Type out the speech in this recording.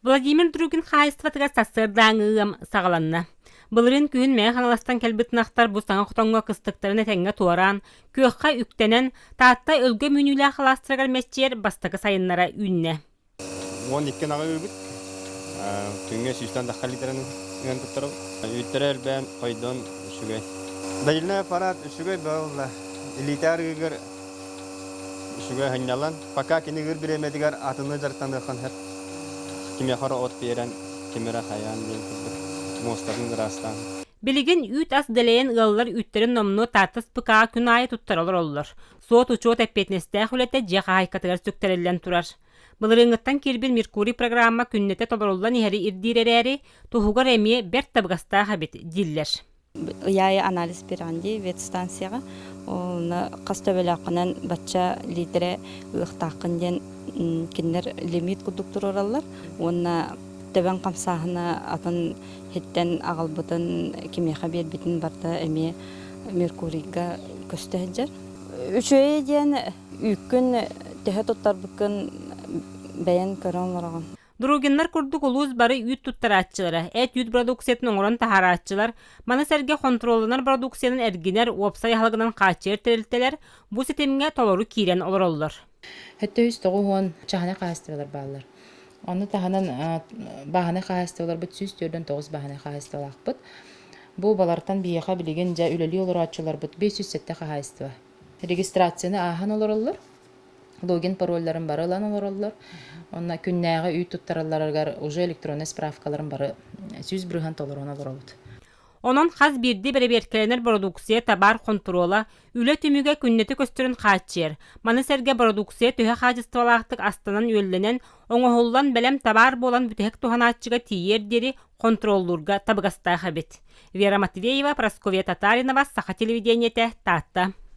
Владимир Другин хайстватыга сассырдааңыгам сагаланна. Былырын күн мэ хаңаластан келбитнахтар бу саңа хотоңга кыстыктарын этеңге туаран, көөхқа үктенен, таатта өлгө мүнүлэ халастырагар мэччер бастакы сайыннара үнне. 12 нага үбүт. Күнгө сүстан да халитерен үн туттарып. Үттерер бен койдон үсүгөй. Дайылна аппарат үсүгөй болла. Элитар гыр үсүгөй ханялан. Пока кинигер биремедигер атыны жартандан хер. Киме хара от берен, кимера хаян ден мостатын растан. Билигин үт ас делейен ыллар ütтерин номну татыс пыка күн айы туттаралар оллар. Суот учуот эппетнесте хүлете жеха хайкатыгар сүктереллен турар. Былырыңыттан кирбир Меркурий программа күннете толоруллан ихери ирдиререри тухугар эмие бер табгаста хабит диллер. Я анализ беранди ветстанцияга оны кастабелакынан бачча лидере ыктакынден киндер лимит кудуктур ораллар. Онна Тәбән камсаһына атын хиттен агалбытын кимеха бербитин барда эми Меркурийга көстәһәҗәр. Үчөй дигән үккөн тәһә тоттар бүккөн бәян көрәнләргән. Другиннар курдук улуз бары үт туттаратчылары, эт үт продукциятын оңорон тахаратчылар, маны сәрге контролланар продукциянын эргинер уопсай халыгынан качер терилтелер, бу сетемге толору кирен олороллар. Хәтта үз тогуон чахана кастыралар баллар. Оны таханан баханы кастыралар бит сүз төрдөн 9 баханы кастыралак бит. Бу балартан бияха билеген жа үлели олорачылар бит 500 сетте кастыра. Регистрацияны ахан олороллар. Логин парольларын бары лан олороллар. Онна күннәгә үй туттараларга уже электронный справкаларын бары сүз биргән толорона олоролут. Онон хаз бирди береберкеленер продукция табар контрола, үле түмүгө күннети көстөрүн качер. Маны серге продукция төһө хажысталактык астанан үлленен оңоһуллан белем табар болан бүтек туханачыга тиердери контроллурга табгаста хабит. Вера Матвеева, Прасковья Татаринова, Саха телевидениете, Татта.